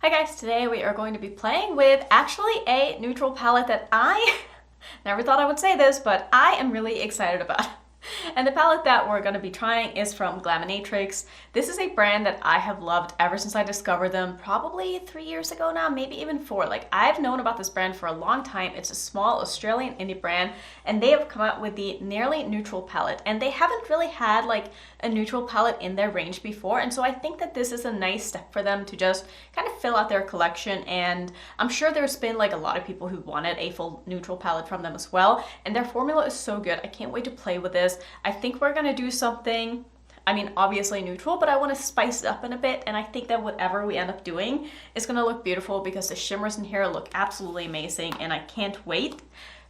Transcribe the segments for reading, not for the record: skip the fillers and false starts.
Hi guys, today we are going to be playing with actually a neutral palette that I never thought I would say this, but I am really excited about. And the palette that we're going to be trying is from Glaminatrix. This is a brand that I have loved ever since I discovered them, probably 3 years ago now, maybe even 4. Like, I've known about this brand for a long time. It's a small Australian indie brand, and they have come out with the Nearly neutral palette. And they haven't really had like a neutral palette in their range before, and so I think that this is a nice step for them to just kind of fill out their collection. And I'm sure there's been like a lot of people who wanted a full neutral palette from them as well, and their formula is so good. I can't wait to play with this. I think we're gonna do something, I mean, obviously neutral, but I want to spice it up in a bit, and I think that whatever we end up doing is gonna look beautiful because the shimmers in here look absolutely amazing, and I can't wait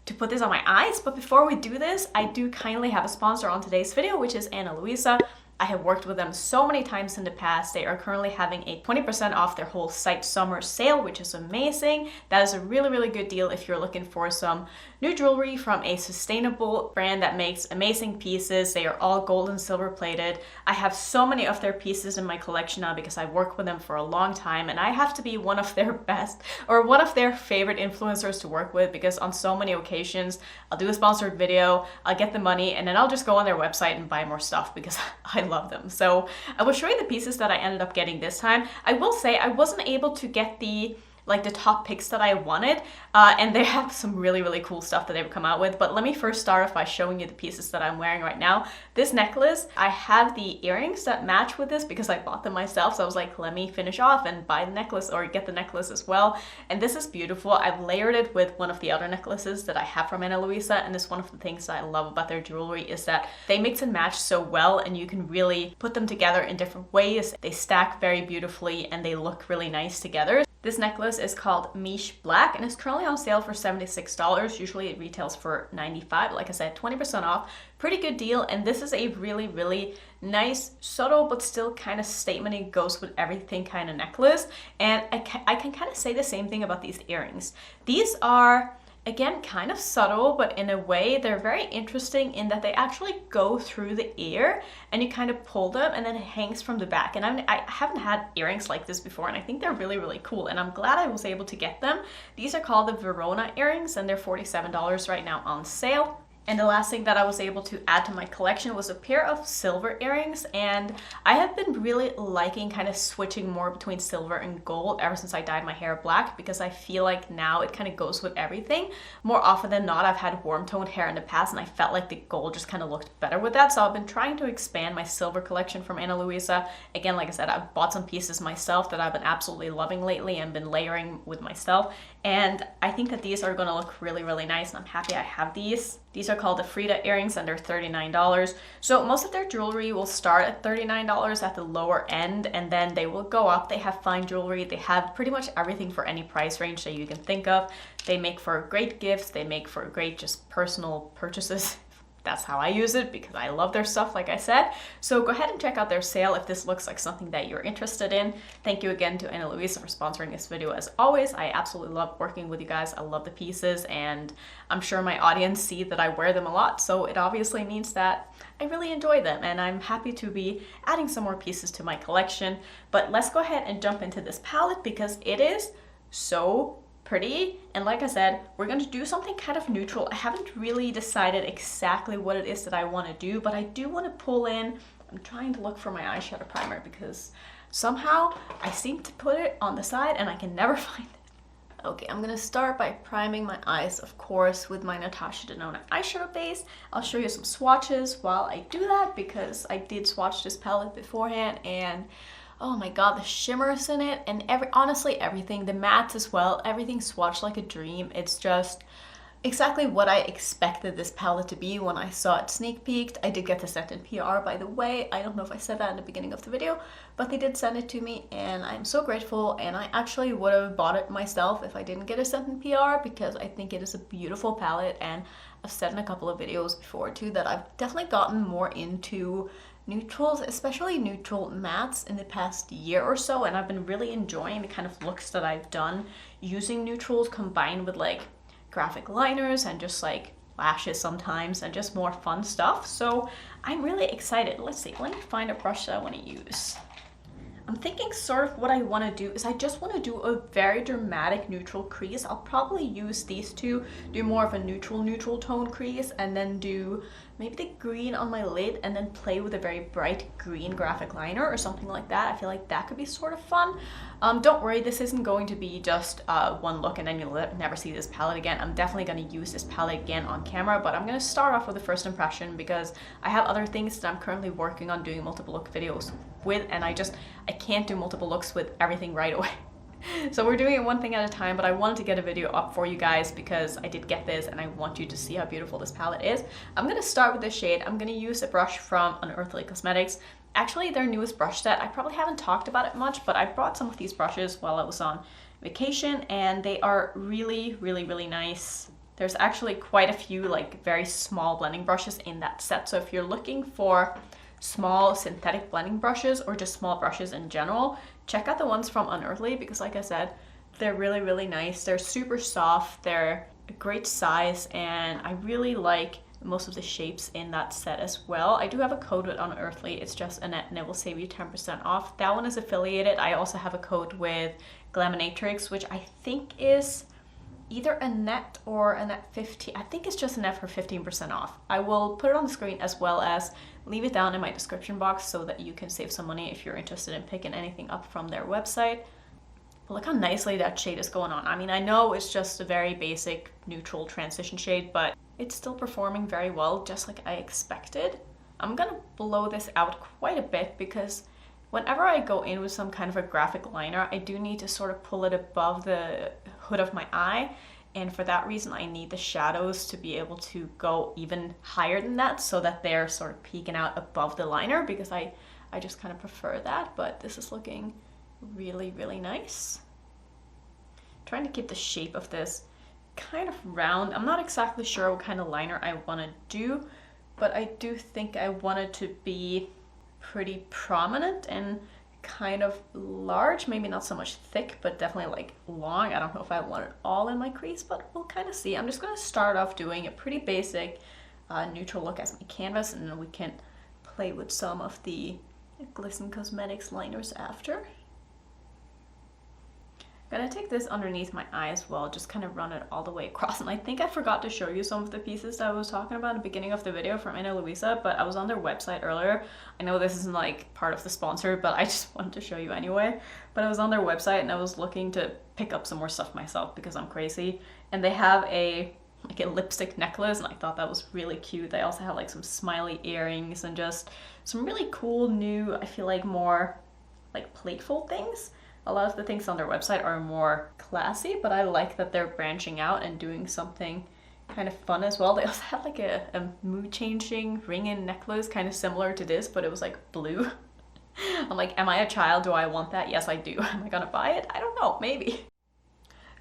to put this on my eyes. But before we do this, I do kindly have a sponsor on today's video, which is Anna Luisa. I have worked with them so many times in the past. They are currently having a 20% off their whole site summer sale, which is amazing. That is a really, really good deal if you're looking for some new jewelry from a sustainable brand that makes amazing pieces. They are all gold and silver plated. I have so many of their pieces in my collection now because I've worked with them for a long time, and I have to be one of their best or one of their favorite influencers to work with, because on so many occasions I'll do a sponsored video, I'll get the money, and then I'll just go on their website and buy more stuff because I love them. So I will show you the pieces that I ended up getting this time. I will say I wasn't able to get the top picks that I wanted, and they have some really, really cool stuff that they've come out with. But let me first start off by showing you the pieces that I'm wearing right now. This necklace, I have the earrings that match with this because I bought them myself, so I was like, let me finish off and buy the necklace or get the necklace as well. And this is beautiful. I've layered it with one of the other necklaces that I have from Anna Luisa, and this one of the things that I love about their jewelry is that they mix and match so well, and you can really put them together in different ways. They stack very beautifully and they look really nice together. This necklace is called Miche Black and is currently on sale for $76. Usually it retails for $95. Like I said, 20% off. Pretty good deal. And this is a really, really nice, subtle, but still kind of statement-y, goes with everything kind of necklace. And I can kind of say the same thing about these earrings. These are, again, kind of subtle, but in a way they're very interesting in that they actually go through the ear and you kind of pull them and then it hangs from the back. And I haven't had earrings like this before, and I think they're really, really cool, and I'm glad I was able to get them. These are called the Verona earrings, and they're $47 right now on sale. And the last thing that I was able to add to my collection was a pair of silver earrings, and I have been really liking kind of switching more between silver and gold ever since I dyed my hair black, because I feel like now it kind of goes with everything. More often than not, I've had warm toned hair in the past, and I felt like the gold just kind of looked better with that, so I've been trying to expand my silver collection from Anna Luisa. Again, like I said, I've bought some pieces myself that I've been absolutely loving lately and been layering with myself, and I think that these are going to look really, really nice, and I'm happy I have these. These are called the Frida earrings, and they're $39. So most of their jewelry will start at $39 at the lower end, and then they will go up. They have fine jewelry. They have pretty much everything for any price range that you can think of. They make for great gifts. They make for great just personal purchases. That's how I use it because I love their stuff, like I said. So go ahead and check out their sale if this looks like something that you're interested in. Thank you again to Anna Luisa for sponsoring this video as always. I absolutely love working with you guys. I love the pieces, and I'm sure my audience see that I wear them a lot, so it obviously means that I really enjoy them, and I'm happy to be adding some more pieces to my collection. But let's go ahead and jump into this palette because it is so pretty. And like I said, we're going to do something kind of neutral. I haven't really decided exactly what it is that I want to do, but I do want to pull in, I'm trying to look for my eyeshadow primer because somehow I seem to put it on the side and I can never find it. Okay, I'm gonna start by priming my eyes, of course, with my Natasha Denona eyeshadow base. I'll show you some swatches while I do that because I did swatch this palette beforehand, and oh my god, the shimmers in it, and honestly everything, the mattes as well, everything swatched like a dream. It's just exactly what I expected this palette to be when I saw it sneak peeked. I did get the sent in PR, by the way. I don't know if I said that in the beginning of the video, but they did send it to me, and I'm so grateful, and I actually would have bought it myself if I didn't get a sent in PR because I think it is a beautiful palette, and I've said in a couple of videos before too that I've definitely gotten more into neutrals, especially neutral mattes, in the past year or so, and I've been really enjoying the kind of looks that I've done using neutrals combined with like graphic liners and just like lashes sometimes and just more fun stuff. So I'm really excited. Let's see, let me find a brush that I want to use. I'm thinking sort of what I want to do is I just want to do a very dramatic neutral crease. I'll probably use these two, do more of a neutral tone crease, and then do maybe the green on my lid and then play with a very bright green graphic liner or something like that. I feel like that could be sort of fun. Don't worry, this isn't going to be just one look and then you'll never see this palette again. I'm definitely going to use this palette again on camera, but I'm going to start off with a first impression because I have other things that I'm currently working on doing multiple look videos with, and I can't do multiple looks with everything right away. So we're doing it one thing at a time, but I wanted to get a video up for you guys because I did get this and I want you to see how beautiful this palette is. I'm going to start with this shade. I'm going to use a brush from Octoly Cosmetics. Actually, their newest brush set. I probably haven't talked about it much, but I brought some of these brushes while I was on vacation and they are really, really, really nice. There's actually quite a few like very small blending brushes in that set. So if you're looking for small synthetic blending brushes or just small brushes in general, check out the ones from Octoly because like I said, they're really, really nice. They're super soft, they're a great size, and I really like most of the shapes in that set as well. I do have a code with Octoly, it's just Annette and it will save you 10% off. That one is affiliated. I also have a code with Glaminatrix, which I think is either Annette or Annette 15. I think it's just Annette for 15% off. I will put it on the screen as well as leave it down in my description box so that you can save some money if you're interested in picking anything up from their website. But look how nicely that shade is going on. I mean, I know it's just a very basic neutral transition shade, but it's still performing very well, just like I expected. I'm gonna blow this out quite a bit because whenever I go in with some kind of a graphic liner, I do need to sort of pull it above the hood of my eye. And for that reason, I need the shadows to be able to go even higher than that so that they're sort of peeking out above the liner because I just kind of prefer that. But this is looking really, really nice. Trying to keep the shape of this kind of round. I'm not exactly sure what kind of liner I want to do, but I do think I want it to be pretty prominent and kind of large, maybe not so much thick, but definitely like long. I don't know if I want it all in my crease, but we'll kind of see. I'm just going to start off doing a pretty basic neutral look as my canvas, and then we can play with some of the Glisten Cosmetics liners after. I'm gonna take this underneath my eye as well, just kind of run it all the way across. And I think I forgot to show you some of the pieces that I was talking about in the beginning of the video from Ana Luisa, but I was on their website earlier. I know this isn't like part of the sponsor, but I just wanted to show you anyway. But I was on their website and I was looking to pick up some more stuff myself because I'm crazy. And they have a lipstick necklace, and I thought that was really cute. They also have like some smiley earrings and just some really cool new, I feel like more like playful things. A lot of the things on their website are more classy, but I like that they're branching out and doing something kind of fun as well. They also had like a mood-changing ring-in necklace, kind of similar to this, but it was like blue. I'm like, am I a child? Do I want that? Yes, I do. Am I gonna buy it? I don't know, maybe.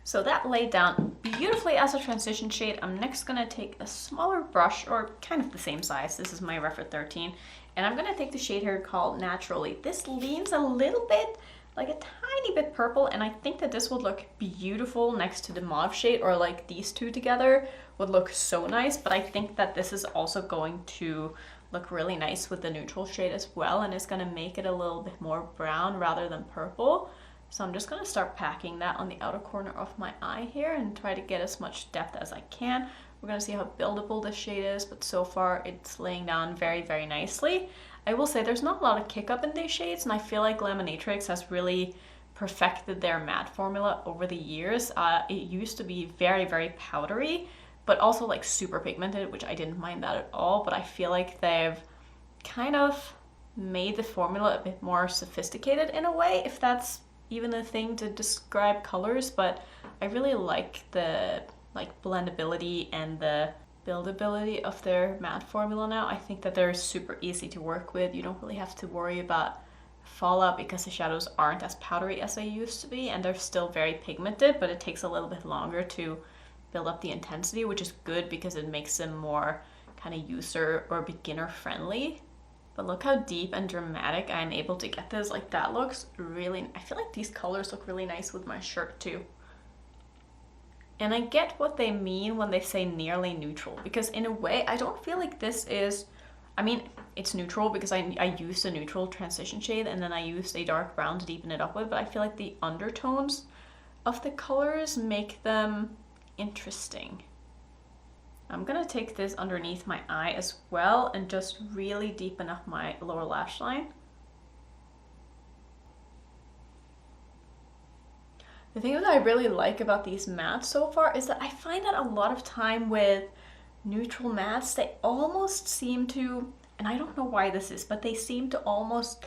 So that laid down beautifully as a transition shade. I'm next gonna take a smaller brush, or kind of the same size. This is my Rephr 13, and I'm gonna take the shade here called Naturally. This leans a little bit like a tiny bit purple, and I think that this would look beautiful next to the mauve shade, or like these two together would look so nice. But I think that this is also going to look really nice with the neutral shade as well, and it's going to make it a little bit more brown rather than purple. So I'm just going to start packing that on the outer corner of my eye here and try to get as much depth as I can. We're going to see how buildable this shade is, but so far it's laying down very, very nicely. I will say there's not a lot of kick up in these shades, and I feel like Glaminatrix has really perfected their matte formula over the years. It used to be very, very powdery, but also like super pigmented, which I didn't mind that at all. But I feel like they've kind of made the formula a bit more sophisticated in a way, if that's even a thing to describe colors. But I really like the blendability and the buildability of their matte formula now. I think that they're super easy to work with. You don't really have to worry about fallout because the shadows aren't as powdery as they used to be, and they're still very pigmented, but it takes a little bit longer to build up the intensity, which is good because it makes them more kind of user or beginner friendly. But look how deep and dramatic I'm able to get this. Like, that looks really, I feel like these colors look really nice with my shirt too. And I get what they mean when they say nearly neutral, because in a way, I don't feel like this is I mean, it's neutral because I used a neutral transition shade and then I used a dark brown to deepen it up with, but I feel like the undertones of the colors make them interesting. I'm gonna take this underneath my eye as well and just really deepen up my lower lash line. The thing that I really like about these mattes so far is that I find that a lot of time with neutral mattes, they almost seem to, and I don't know why this is, but they seem to almost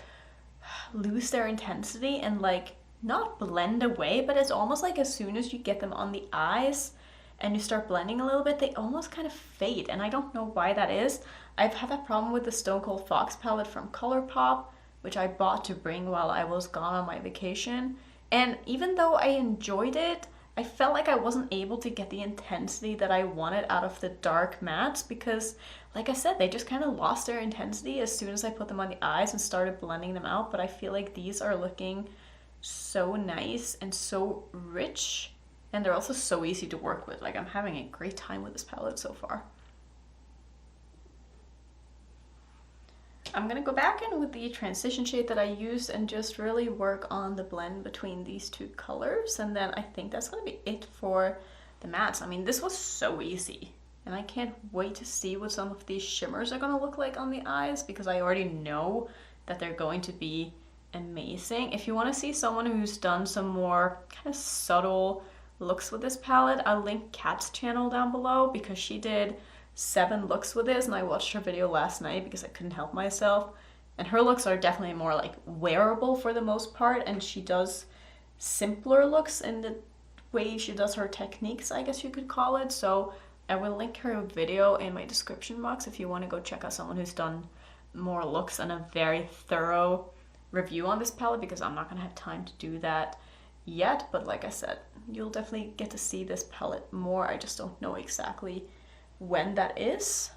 lose their intensity and like not blend away, but it's almost like as soon as you get them on the eyes and you start blending a little bit, they almost kind of fade, and I don't know why that is. I've had that problem with the Stone Cold Fox palette from ColourPop, which I bought to bring while I was gone on my vacation, and even though I enjoyed it, I felt like I wasn't able to get the intensity that I wanted out of the dark mattes because, like I said, they just kind of lost their intensity as soon as I put them on the eyes and started blending them out. But I feel like these are looking so nice and so rich, and they're also so easy to work with. Like, I'm having a great time with this palette so far. I'm gonna go back in with the transition shade that I used and just really work on the blend between these two colors, and then I think that's gonna be it for the mattes. I mean, this was so easy, and I can't wait to see what some of these shimmers are gonna look like on the eyes because I already know that they're going to be amazing. If you want to see someone who's done some more kind of subtle looks with this palette, I'll link Kat's channel down below because she did 7 looks with this and I watched her video last night because I couldn't help myself, and her looks are definitely more like wearable for the most part, and she does simpler looks in the way she does her techniques, I guess you could call it. So I will link her video in my description box if you want to go check out someone who's done more looks and a very thorough review on this palette, because I'm not gonna have time to do that yet, but like I said, you'll definitely get to see this palette more. I just don't know exactly when that is,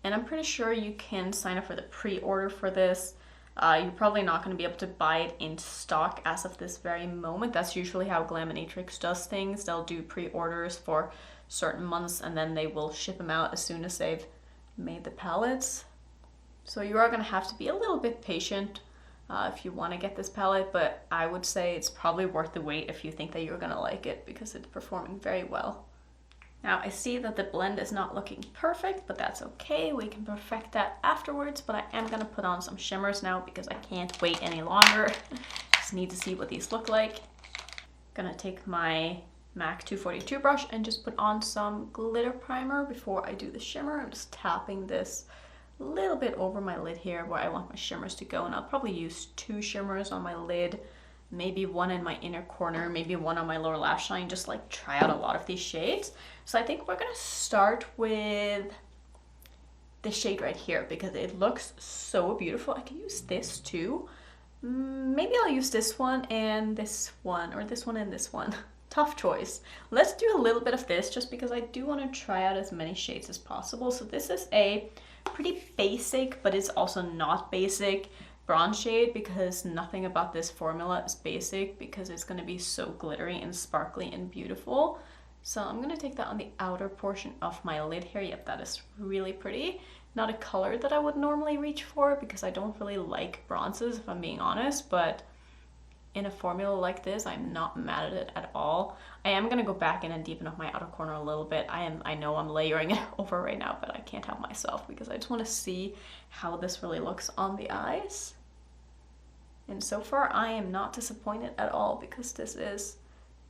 and I'm pretty sure you can sign up for the pre-order for this. You're probably not going to be able to buy it in stock as of this very moment. That's usually how Glaminatrix does things. They'll do pre-orders for certain months and then they will ship them out as soon as they've made the palettes. So you are going to have to be a little bit patient if you want to get this palette, but I would say it's probably worth the wait if you think that you're going to like it because it's performing very well. Now I see that the blend is not looking perfect, but that's okay. We can perfect that afterwards, but I am going to put on some shimmers now because I can't wait any longer. Just need to see what these look like. Gonna take my MAC 242 brush and just put on some glitter primer before I do the shimmer. I'm just tapping this a little bit over my lid here where I want my shimmers to go, and I'll probably use 2 shimmers on my lid, maybe 1 in my inner corner, maybe 1 on my lower lash line, just like try out a lot of these shades. So I think we're gonna start with this shade right here because it looks so beautiful. I can use this too. Maybe I'll use this one and this one, or this one and this one. Tough choice. Let's do a little bit of this just because I do want to try out as many shades as possible. So this is a pretty basic, but it's also not basic bronze shade because nothing about this formula is basic because it's going to be so glittery and sparkly and beautiful. So I'm going to take that on the outer portion of my lid here. Yep, that is really pretty. Not a color that I would normally reach for because I don't really like bronzes if I'm being honest, but in a formula like this, I'm not mad at it at all. I am going to go back in and deepen up my outer corner a little bit. I know I'm layering it over right now, but I can't help myself because I just want to see how this really looks on the eyes. And so far, I am not disappointed at all because this is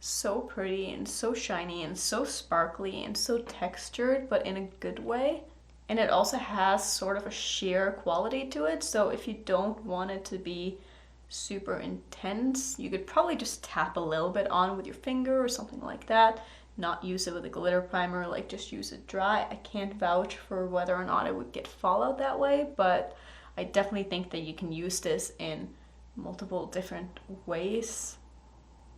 so pretty and so shiny and so sparkly and so textured, but in a good way. And it also has sort of a sheer quality to it. So if you don't want it to be super intense, you could probably just tap a little bit on with your finger or something like that. Not use it with a glitter primer, like just use it dry. I can't vouch for whether or not it would get fallout that way, but I definitely think that you can use this in multiple different ways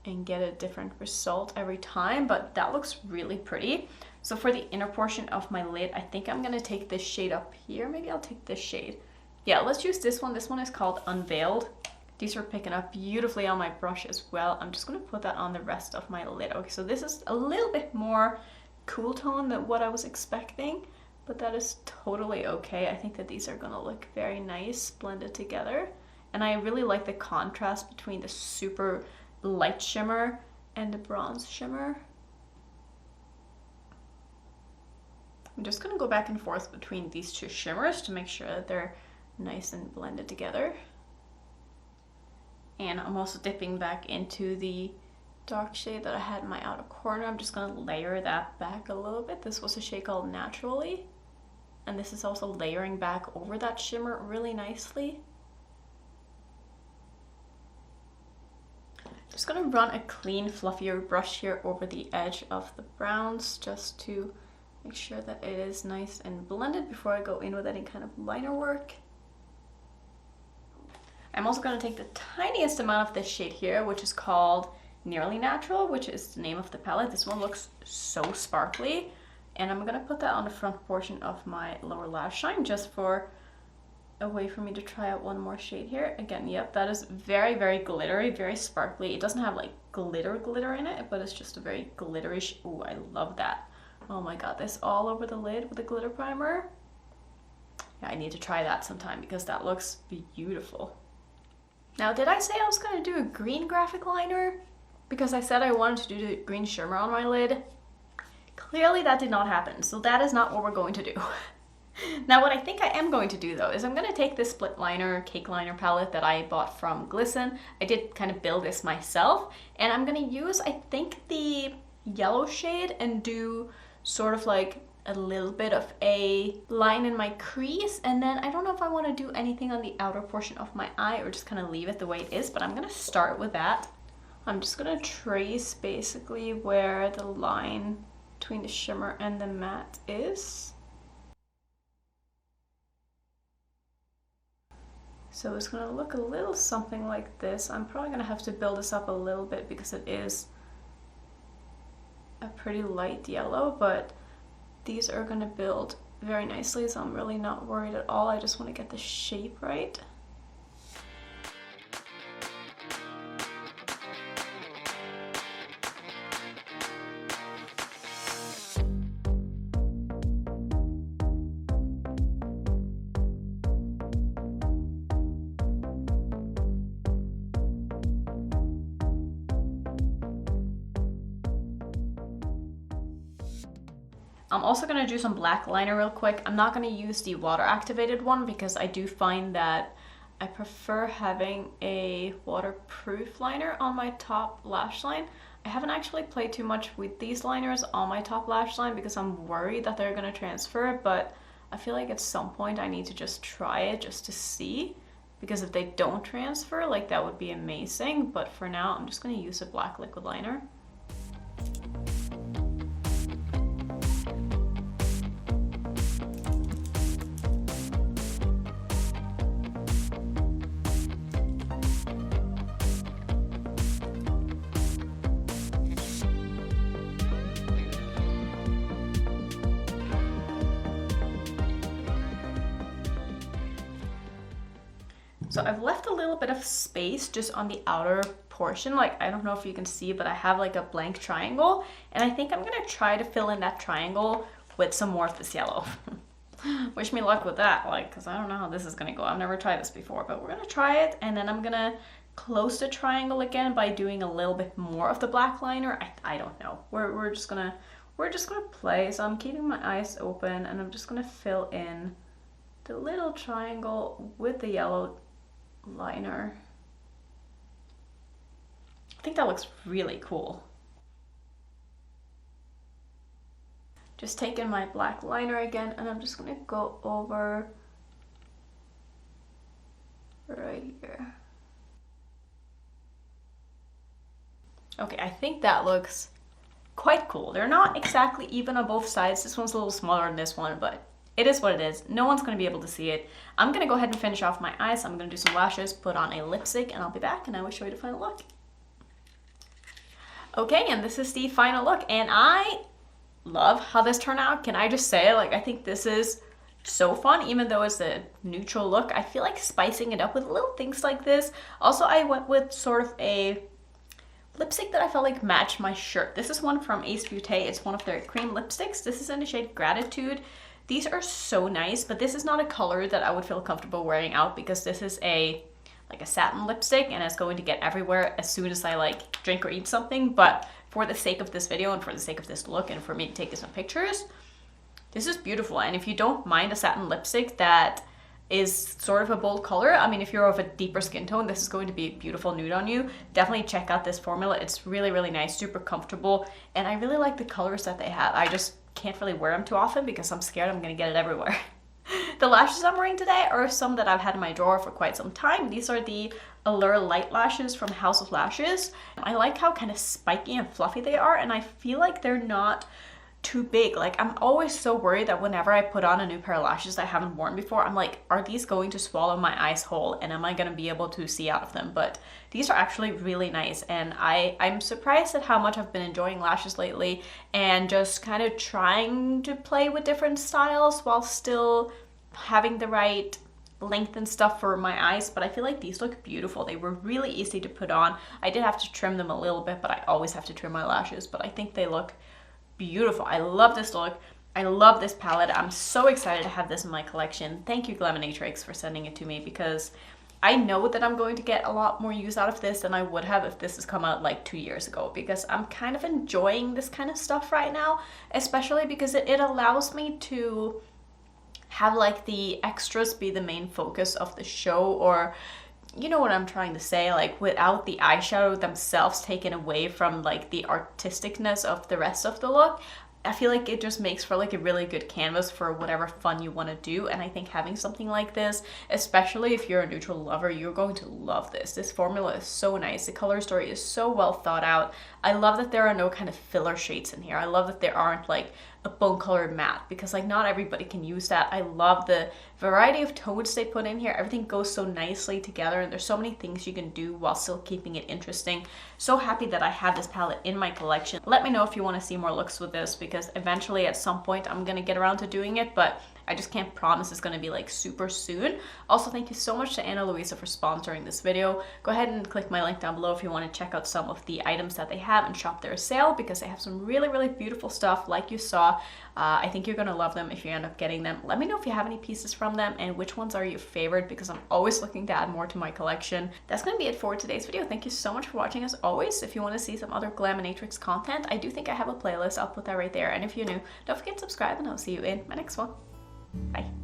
and get a different result every time, but that looks really pretty. So for the inner portion of my lid, I think I'm gonna take this shade up here. Maybe I'll take this shade. Yeah, let's use this one. This one is called Unveiled. These are picking up beautifully on my brush as well. I'm just gonna put that on the rest of my lid. Okay, so this is a little bit more cool tone than what I was expecting, but that is totally okay. I think that these are gonna look very nice blended together. And I really like the contrast between the super light shimmer and the bronze shimmer. I'm just gonna go back and forth between these two shimmers to make sure that they're nice and blended together. And I'm also dipping back into the dark shade that I had in my outer corner. I'm just gonna layer that back a little bit. This was a shade called Naturally. And this is also layering back over that shimmer really nicely. Just gonna run a clean, fluffier brush here over the edge of the browns just to make sure that it is nice and blended before I go in with any kind of liner work. I'm also gonna take the tiniest amount of this shade here, which is called Nearly Natural, which is the name of the palette. This one looks so sparkly. And I'm gonna put that on the front portion of my lower lash line just for a way for me to try out one more shade here. Again, yep, that is very, very glittery, very sparkly. It doesn't have like glitter in it, but it's just a very glittery. Ooh, I love that. Oh my god, this all over the lid with a glitter primer. Yeah, I need to try that sometime because that looks beautiful. Now, did I say I was gonna do a green graphic liner? Because I said I wanted to do the green shimmer on my lid. Clearly that did not happen, so that is not what we're going to do. Now what I think I am going to do though is I'm going to take this split liner, cake liner palette that I bought from Glisten. I did kind of build this myself, and I'm going to use, I think, the yellow shade and do sort of like a little bit of a line in my crease, and then I don't know if I want to do anything on the outer portion of my eye or just kind of leave it the way it is, but I'm going to start with that. I'm just going to trace basically where the line between the shimmer and the matte is. So it's going to look a little something like this. I'm probably going to have to build this up a little bit because it is a pretty light yellow, but these are going to build very nicely, so I'm really not worried at all. I just want to get the shape right. I'm also going to do some black liner real quick. I'm not going to use the water activated one because I do find that I prefer having a waterproof liner on my top lash line. I haven't actually played too much with these liners on my top lash line because I'm worried that they're going to transfer, but I feel like at some point I need to just try it just to see, because if they don't transfer, like, that would be amazing. But for now, I'm just going to use a black liquid liner. So I've left a little bit of space just on the outer portion. Like, I don't know if you can see, but I have like a blank triangle, and I think I'm gonna try to fill in that triangle with some more of this yellow. Wish me luck with that, like, because I don't know how this is gonna go. I've never tried this before, but we're gonna try it, and then I'm gonna close the triangle again by doing a little bit more of the black liner. I don't know. We're just gonna play. So I'm keeping my eyes open, and I'm just gonna fill in the little triangle with the yellow liner. I think that looks really cool. Just taking my black liner again, and I'm just gonna go over right here. Okay, I think that looks quite cool. They're not exactly even on both sides. This one's a little smaller than this one, but it is what it is. No one's going to be able to see it. I'm going to go ahead and finish off my eyes. I'm going to do some lashes, put on a lipstick, and I'll be back and I will show you the final look. Okay, and this is the final look, and I love how this turned out. Can I just say, like, I think this is so fun, even though it's a neutral look. I feel like spicing it up with little things like this. Also, I went with sort of a lipstick that I felt like matched my shirt. This is one from Ace Beauté. It's one of their cream lipsticks. This is in the shade Gratitude. These are so nice, but this is not a color that I would feel comfortable wearing out because this is like a satin lipstick and it's going to get everywhere as soon as I like drink or eat something. But for the sake of this video and for the sake of this look and for me to take some pictures, this is beautiful. And if you don't mind a satin lipstick that is sort of a bold color, I mean, if you're of a deeper skin tone, this is going to be a beautiful nude on you. Definitely check out this formula. It's really, really nice, super comfortable, and I really like the colors that they have. I just can't really wear them too often because I'm scared I'm gonna get it everywhere. The lashes I'm wearing today are some that I've had in my drawer for quite some time. These are the Allure Light Lashes from House of Lashes. I like how kind of spiky and fluffy they are, and I feel like they're not too big. Like, I'm always so worried that whenever I put on a new pair of lashes I haven't worn before, I'm like, are these going to swallow my eyes whole and am I going to be able to see out of them? But these are actually really nice, and I'm surprised at how much I've been enjoying lashes lately and just kind of trying to play with different styles while still having the right length and stuff for my eyes. But I feel like these look beautiful. They were really easy to put on. I did have to trim them a little bit, but I always have to trim my lashes, but I think they look beautiful. I love this look. I love this palette. I'm so excited to have this in my collection. Thank you, Glaminatrix, for sending it to me because I know that I'm going to get a lot more use out of this than I would have if this has come out like 2 years ago, because I'm kind of enjoying this kind of stuff right now, especially because it allows me to have like the extras be the main focus of the show, or you know what I'm trying to say, like without the eyeshadow themselves taken away from like the artisticness of the rest of the look. I feel like it just makes for like a really good canvas for whatever fun you want to do, and I think having something like this, especially if you're a neutral lover, you're going to love this. This formula is so nice. The color story is so well thought out. I love that there are no kind of filler shades in here. I love that there aren't like a bone colored matte, because like not everybody can use that. I love the variety of tones they put in here. Everything goes so nicely together and there's so many things you can do while still keeping it interesting. So happy that I have this palette in my collection. Let me know if you want to see more looks with this, because eventually at some point I'm gonna get around to doing it, but I just can't promise it's gonna be like super soon. Also, thank you so much to Anna Luisa for sponsoring this video. Go ahead and click my link down below if you want to check out some of the items that they have and shop their sale, because they have some really, really beautiful stuff like you saw. I think you're gonna love them if you end up getting them. Let me know if you have any pieces from them and which ones are your favorite, because I'm always looking to add more to my collection. That's gonna be it for today's video. Thank you so much for watching. As always, if you want to see some other Glaminatrix content, I do think I have a playlist. I'll put that right there. And if you're new, don't forget to subscribe, and I'll see you in my next one. Bye.